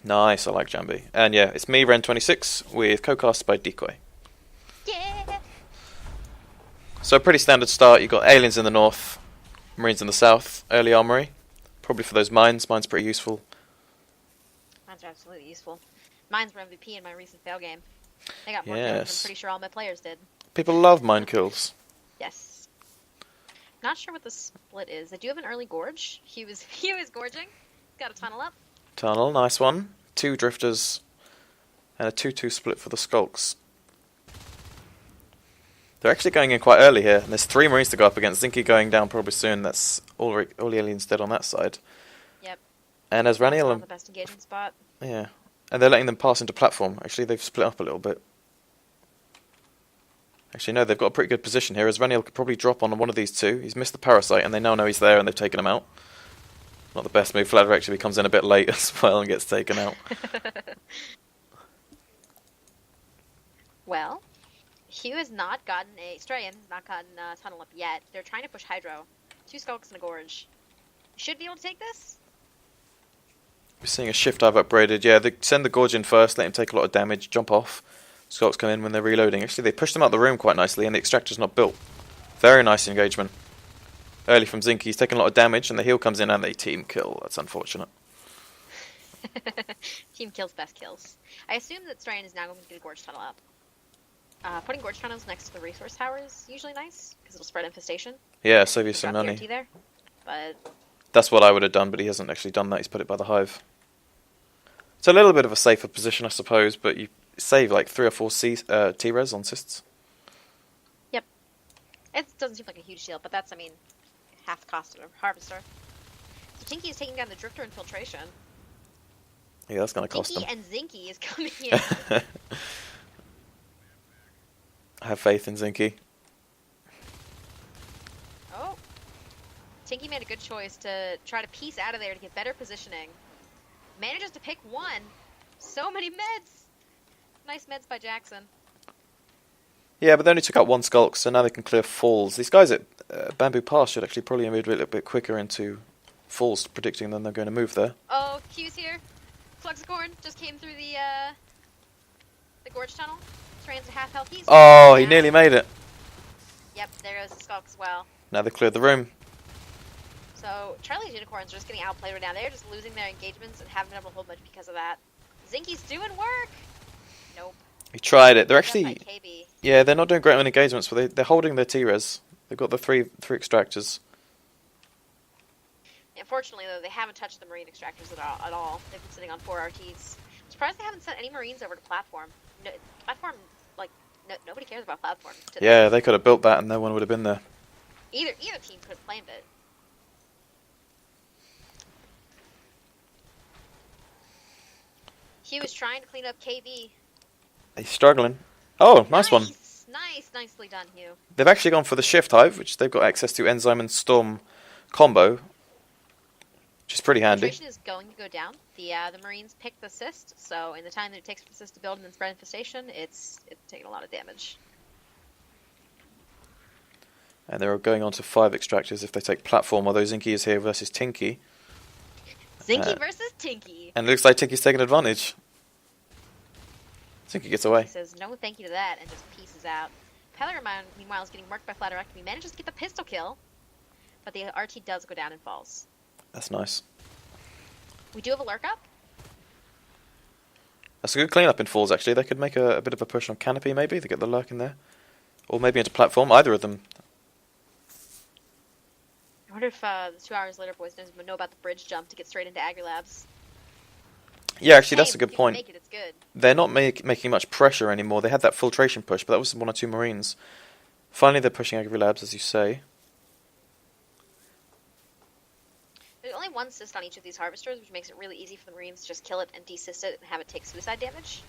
Nice, I like Jambi. And yeah, it's me, Ren26, with co-cast by Decoy. Yeah! So a pretty standard start. You've got aliens in the north, marines in the south, early armory. Probably for those mines. Mine's pretty useful. Mines are absolutely useful. Mines were MVP in my recent fail game. They got more kills than I'm Yes. pretty sure all my players did. People love mine kills. Yes. Not sure what the split is. They do have an early gorge. He was gorging. Got a tunnel up. Tunnel, nice one. 2 drifters and a 2-2 split for the skulks. They're actually going in quite early here. And there's 3 marines to go up against. Zinky going down probably soon. That's all the aliens dead on that side. Yep. And as Raniel Not and the best engagement spot. yeah, and they're letting them pass into platform. Actually, they've split up a little bit. Actually, no, they've got a pretty good position here. As Raniel could probably drop on one of these 2. He's missed the parasite, and they now know he's there, and they've taken him out. Not the best move. Fladder actually comes in a bit late as well and gets taken out. Well, Hugh has not gotten Strayan has not gotten a tunnel up yet. They're trying to push Hydro. 2 skulks and a gorge. Should be able to take this. We're seeing a shift I've upgraded. Yeah, they send the Gorge in first, let him take a lot of damage, jump off. Skulks come in when they're reloading. Actually, they pushed them out the room quite nicely, and the extractor's not built. Very nice engagement. Early from Zinky, he's taking a lot of damage, and the heal comes in and they team kill. That's unfortunate. Team kills best kills. I assume that Strayan is now going to get a gorge tunnel up. Putting gorge tunnels next to the resource tower is usually nice, because it'll spread infestation. Yeah, save you some Drop money. the RT there. But That's what I would have done, but he hasn't actually done that. He's put it by the hive. It's a little bit of a safer position, I suppose, but you save like 3 or 4 T-res on cysts. yep. It doesn't seem like a huge deal, but that's, I mean, half the cost of a harvester. So Tinky is taking down the drifter infiltration. Yeah, that's going to cost Tinky them. and Zinky is coming in. I have faith in Zinky. Oh. Tinky made a good choice to try to piece out of there to get better positioning. Manages to pick 1. So many meds. Nice meds by Jackson. Yeah, but they only took out 1 skulk, so now they can clear falls. These guys at Bamboo Pass should actually probably move a little bit quicker into falls, predicting them they're going to move there. Oh, Q's here. Fluxicorn just came through the gorge tunnel. Trains at half health. He's Oh, he down. nearly made it. Yep, there goes the skulk as well. Now they cleared the room. So Charlie's unicorns are just getting outplayed right now. They're just losing their engagements and haven't been able to hold much because of that. Zinky's doing work. Nope. He tried it. They're Picked up by actually, KB. yeah, they're not doing great on engagements, but they're holding their T-res. They've got the three extractors. Unfortunately, though, they haven't touched the marine extractors at all. They've been sitting on 4 RTs. I'm surprised they haven't sent any marines over to platform. No, platform, like, nobody cares about platform today. Yeah, they could have built that and no one would have been there. Either team could have claimed it. He was trying to clean up KB. He's struggling. Oh, nice one. Nicely done, Hugh. They've actually gone for the shift hive, which they've got access to enzyme and storm combo, which is pretty handy. Infiltration is going to go down. The Marines pick the cyst, so in the time that it takes for the cyst to build and then spread infestation, it's taking a lot of damage. And they're going on to 5 extractors if they take platform, although Zinky is here versus Tinky. Zinky versus Tinky. And it looks like Tinky's taking advantage. Zinky gets away. He says no thank you to that and just pieces out. Pellerman, meanwhile, is getting marked by Flatterectomy. Manages to get the pistol kill, but the RT does go down and falls. That's nice. We do have a lurk up. That's a good cleanup in falls, actually. They could make a bit of a push on canopy, maybe. They get the lurk in there. Or maybe into platform. Either of them. I wonder if the 2 hours later boys don't know about the bridge jump to get straight into Agri Labs. Yeah, actually, that's Hey, a good if you point. Make it, it's good. They're not making much pressure anymore. They had that filtration push, but that was 1 or 2 marines. Finally, they're pushing Agri Labs, as you say. There's only 1 cyst on each of these harvesters, which makes it really easy for the Marines to just kill it and decyst it and have it take suicide damage.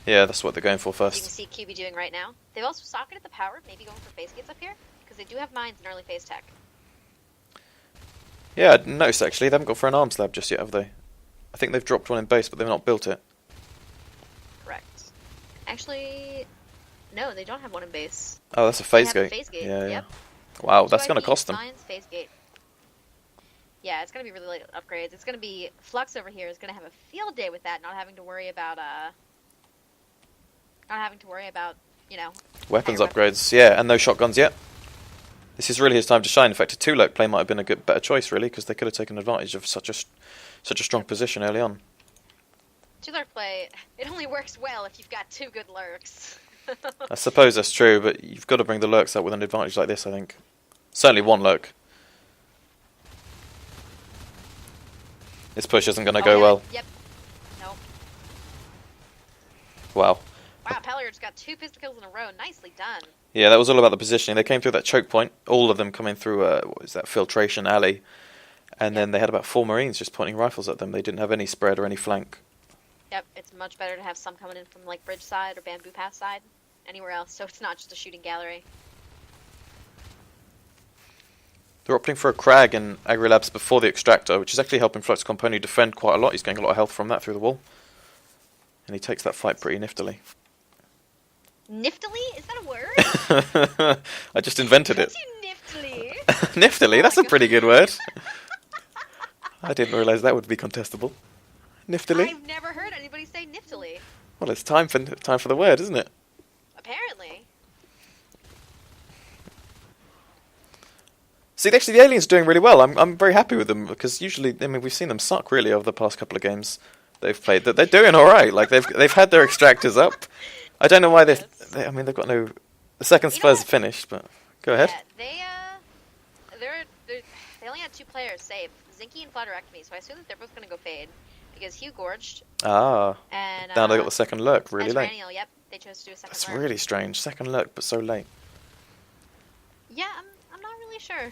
Yeah, that's what they're going for You can first. see QB doing right now. They've also socketed the power, maybe going for phase gates up here, because they do have mines in early phase tech. Yeah, I noticed, actually. They haven't got for an arms lab just yet, have they? I think they've dropped one in base, but they've not built it. Correct. Actually, no, they don't have one in base. Oh, that's a They phase have a gate. phase gate. Yeah, yeah. Yep. Wow, that's going to UIP, cost them. Science, phase gate. Yeah, it's gonna be really late upgrades. It's gonna be Flux over here is gonna have a field day with that, not having to worry about you know, Weapons higher upgrades, yeah, and no shotguns yet. This is really his time to shine. In fact, a 2-lurk play might have been a better choice, really, because they could have taken advantage of such a strong position early on. 2-lurk play, it only works well if you've got 2 good lurks. I suppose that's true, but you've got to bring the lurks out with an advantage like this, I think. Certainly 1 lurk. This push isn't going to go well. Yep. Nope. Wow. Wow, Palyard's got 2 pistol kills in a row. Nicely done. Yeah, that was all about the positioning. They came through that choke point, all of them coming through, what is that, filtration alley. And then they had about 4 Marines just pointing rifles at them. They didn't have any spread or any flank. Yep, it's much better to have some coming in from like bridge side or bamboo path side, anywhere else, so it's not just a shooting gallery. They're opting for a Crag in Agri Labs before the Extractor, which is actually helping Flux Company defend quite a lot. He's getting a lot of health from that through the wall. And he takes that fight pretty niftily. Niftily? Is that a word? I just invented it. Niftily. Niftily, that's Oh a my pretty God. good word. I didn't realise that would be contestable. Niftily? I've never heard anybody say niftily. Well, it's time for the word, isn't it? Apparently. See, actually, the aliens are doing really well. I'm very happy with them because usually, I mean, we've seen them suck really over the past couple of games they've played. They're doing all right. Like they've had their extractors up. I don't know why I mean, they've got no. The second You know Spurs what? finished, but go ahead. Yeah, they only had 2 players saved, Zinky and Flutterectomy, so I assume that they're both going to go fade because Hugh gorged Ah, and now they got the second lurk really late. Tyrannial, yep, they chose to do a second That's lurk. really strange. Second lurk, but so late. Yeah, I'm not really sure.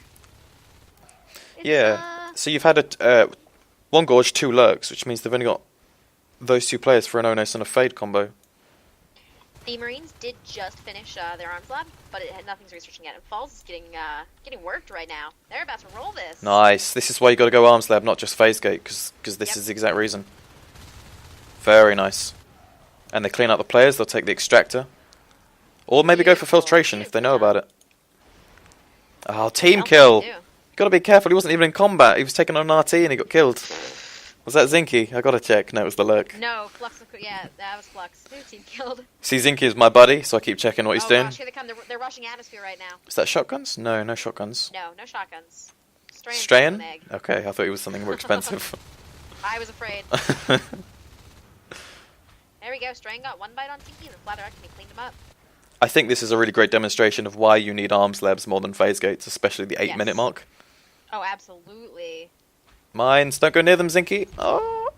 It's, Yeah. So you've had 1 gorge, 2 lurks, which means they've only got those 2 players for an Onos and a Fade combo. The Marines did just finish their arms lab, but nothing's researching yet. And Falls is getting worked right now. They're about to roll this. Nice. This is why you got to go Arms Lab, not just Phase Gate, because this Yep. is the exact reason. Very nice. And they clean out the players. They'll take the Extractor, or maybe go for Beautiful, filtration if they know beautiful. about it. Oh, team What else kill! can they do? Got to be careful. He wasn't even in combat. He was taking on an RT and he got killed. Was that Zinky? I got to check. No, it was the lurk. No, Flux. Yeah, that was Flux. Who team killed? See, Zinky is my buddy, so I keep checking what he's doing. Gosh, here they come. They're rushing atmosphere right now. Is that shotguns? No, no shotguns. No shotguns. Strayan? Egg. Okay, I thought he was something more expensive. I was afraid. There we go. Strayan got 1 bite on Tinky, and the Flutterectomy cleaned him up. I think this is a really great demonstration of why you need arms labs more than phase gates, especially the 8-minute Yes. mark. Oh, absolutely. Mines, don't go near them, Zinky. Oh,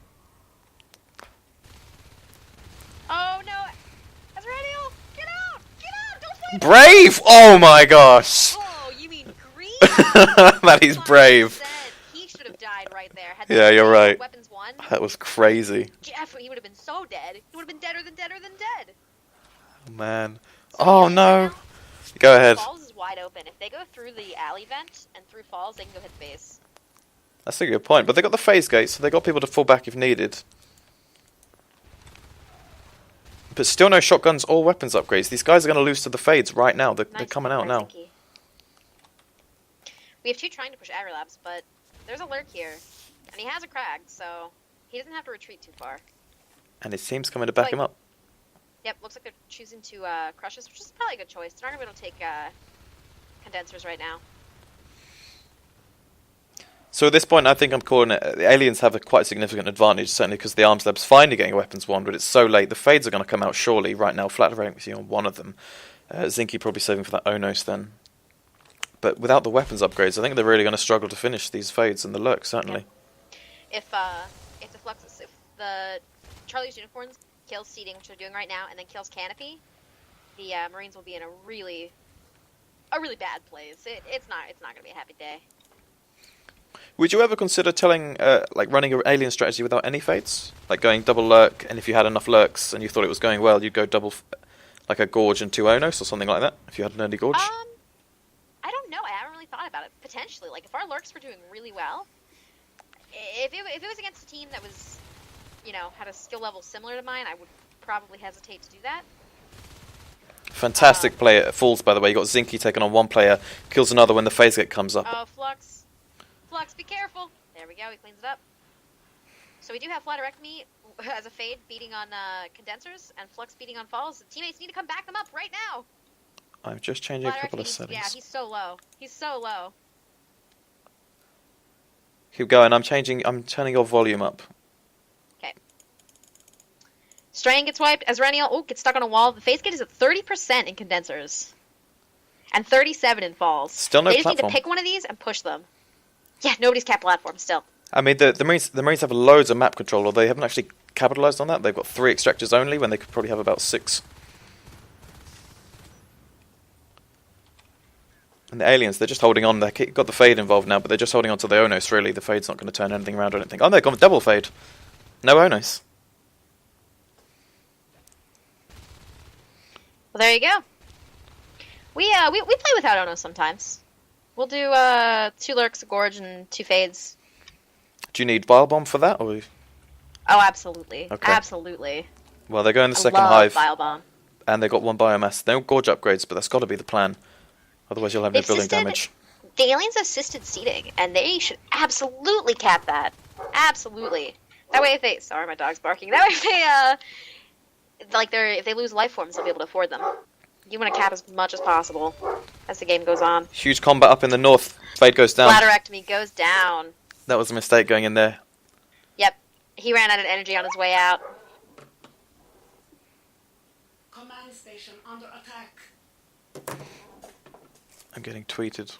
Oh no! Azrael, get out! Get out! Don't fight! brave! Oh my gosh, Oh, you mean green? that is brave. He should have died right there. Had Yeah, they you're right. Weapons won. That was crazy. Jeff, he would have been so dead. He would have been deader than dead. Oh, man. So, Oh yeah, no. right now, Go ahead. Falls is wide open. If they go through the alley vent and through Falls, they can go hit the base. That's a good point. But they got the phase gates, so they got people to fall back if needed. But still no shotguns or weapons upgrades. These guys are going to lose to the fades right now. They're Nice coming out play, now. Zinky. We have 2 trying to push Agri Labs, but there's a lurk here. And he has a crag, so he doesn't have to retreat too far. And his team's coming to back him up. Yep, looks like they're choosing to crush us, which is probably a good choice. They're not going to take condensers right now. So at this point, I think I'm calling it. The aliens have a quite significant advantage, certainly because the arms lab's finally getting a weapons wand, but it's so late. The fades are going to come out surely right now. Flat rank on one of them. Zinky probably saving for that Onos then. But without the weapons upgrades, I think they're really going to struggle to finish these fades and the lurk, certainly. If the Charlie's Unicorns kills seating, which they're doing right now, and then kills Canopy, the Marines will be in a really bad place. It's not going to be a happy day. Would you ever consider running your alien strategy without any fades? Like going double lurk, and if you had enough lurks and you thought it was going well, you'd go double, like a Gorge and 2 Onos or something like that, if you had an early Gorge? I don't know. I haven't really thought about it. Potentially. Like, if our lurks were doing really well, if it was against a team that was, had a skill level similar to mine, I would probably hesitate to do that. Fantastic play at Falls, by the way. You got Zinky taking on one player, kills another when the phase gate comes up. Oh, Flux, be careful. we go. He cleans it up. So we do have Flatterectomy as a fade beating on condensers and Flux beating on falls. The teammates need to come back them up right now. I'm just changing a couple of settings. Yeah, he's so low. He's so low. Keep going. I'm turning your volume up. Okay. Strain gets wiped. Azrenial, gets stuck on a wall. The phase gate is at 30% in condensers. And 37 in falls. Still no platform. They just platform. need to pick one of these and push them. Yeah, nobody's capped platform still. I mean, the Marines have loads of map control, although they haven't actually capitalized on that. They've got 3 extractors only, when they could probably have about 6. And the aliens, they're just holding on. They've got the fade involved now, but they're just holding on to the Onos, really. The fade's not going to turn anything around, I don't think. Oh, they've gone double fade. No Onos. Well, there you go. We play without Onos sometimes. We'll do 2 lurks, a gorge, and 2 fades. Do you need Bile Bomb for that? Or... Oh, absolutely. Okay. Absolutely. Well, they're going the second love hive. Bile Bomb. And they've got 1 biomass. No gorge upgrades, but that's got to be the plan. Otherwise you'll have no building damage. The aliens assisted seating, and they should absolutely cap that. Absolutely. That way if they... Sorry, my dog's barking. That way if they... if they lose life forms, they'll be able to afford them. You want to cap as much as possible as the game goes on. Huge combat up in the north. Fade goes down. Flatterectomy goes down. That was a mistake going in there. Yep. He ran out of energy on his way out. Command station under attack. I'm getting tweeted.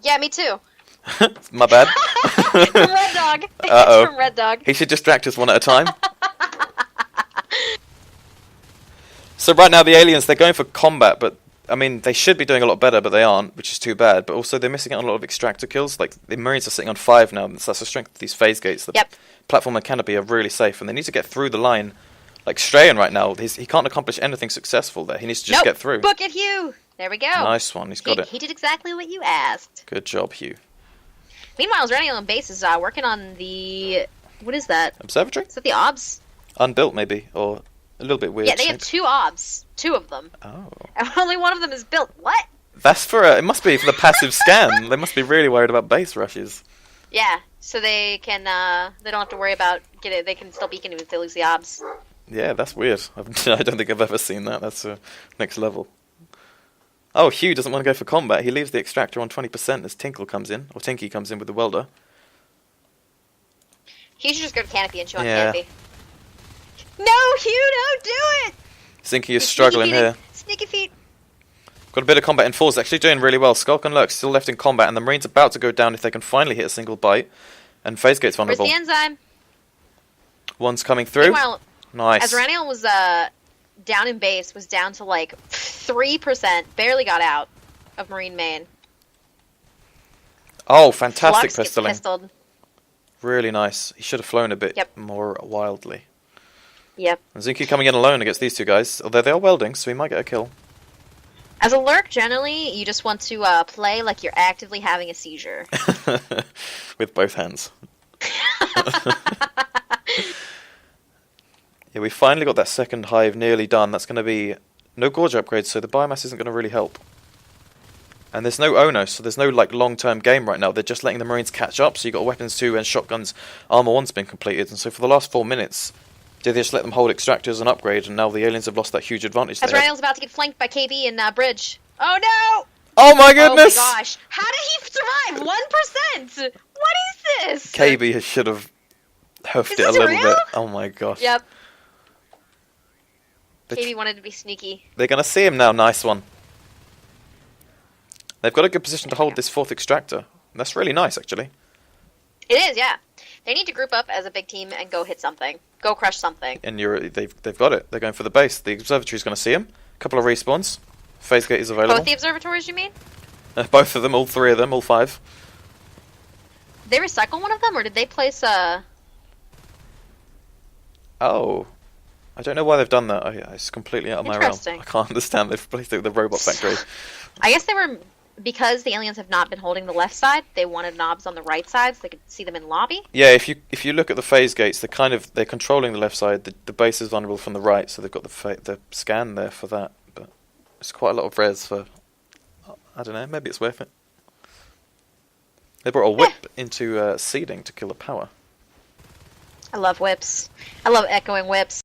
Yeah, me too. My bad. From Red Dog. Uh-oh. It's from Red Dog. He should distract us one at a time. So right now the aliens, they're going for combat, but I mean, they should be doing a lot better, but they aren't, which is too bad. But also they're missing out on a lot of extractor kills. Like, the Marines are sitting on 5 now, so that's the strength of these phase gates. The platform and canopy are really safe, and they need to get through the line. Like, Strahan right now, he can't accomplish anything successful there. He needs to just get through. Book it, Hugh! There we go. Nice one, he's got it. He did exactly what you asked. Good job, Hugh. Meanwhile, Zraniel on base is working on the... What is that? Observatory? Is that the OBS? Unbuilt, maybe, or a little bit weird. Yeah, they have 2 OBS. 2 of them. Oh. And only one of them is built. What? That's for it must be for the passive scan. They must be really worried about base rushes. Yeah, so they can, they don't have to worry about they can still beacon if they lose the OBS. Yeah, that's weird. I don't think I've ever seen that. That's next level. Oh, Hugh doesn't want to go for combat. He leaves the extractor on 20% as Tinkle comes in, or Tinky comes in with the welder. He should just go to Canopy and chew on Yeah. Canopy. No, Hugh, don't do it! Zinky is struggling here. Sneaky feet. Got a bit of combat in force. Actually doing really well. Skulk and Lurk still left in combat, and the Marine's about to go down if they can finally hit a single bite. And Phase Gate's Where's vulnerable. the enzyme? One's coming through. Meanwhile, Nice. Azraniel was down in base, was down to like 3%, barely got out of Marine Main. Oh, fantastic Flux gets pistoling. pistoled. Really nice. He should have flown a bit more wildly. Yep. And Zinky coming in alone against these 2 guys, although they are welding, so he might get a kill. As a lurk, generally, you just want to play like you're actively having a seizure. With both hands. Yeah, we finally got that second hive nearly done. That's going to be no gorge upgrades, so the biomass isn't going to really help. And there's no Onos, so there's no like long-term game right now. They're just letting the Marines catch up, so you've got weapons 2 and shotguns. Armor 1's been completed, and so for the last 4 minutes, they just let them hold extractors and upgrade, and now the aliens have lost that huge advantage. Azrael's about to get flanked by KB and Bridge. Oh no! Oh my goodness! Oh my gosh! How did he survive? 1%! What is this? KB should have hoofed Is it a this little real? bit. Oh my gosh. Yep. KB wanted to be sneaky. They're going to see him now. Nice one. They've got a good position to hold this 4th extractor. That's really nice, actually. It is, yeah. They need to group up as a big team and go hit something. Go crush something. And they've got it. They're going for the base. The observatory's going to see him. A couple of respawns. Phase Gate is available. Both the observatories, you mean? Both of them, all 3 of them, all 5. Did they recycle one of them, or did they place a... Oh. I don't know why they've done that. It's completely out of my realm. I can't understand. They've placed it with the robot factory. I guess they were... Because the aliens have not been holding the left side, they wanted knobs on the right side so they could see them in lobby. Yeah, if you look at the phase gates, they're controlling the left side. The base is vulnerable from the right, so they've got the scan there for that. But it's quite a lot of res for. I don't know. Maybe it's worth it. They brought a whip into seeding to kill the power. I love whips. I love echoing whips.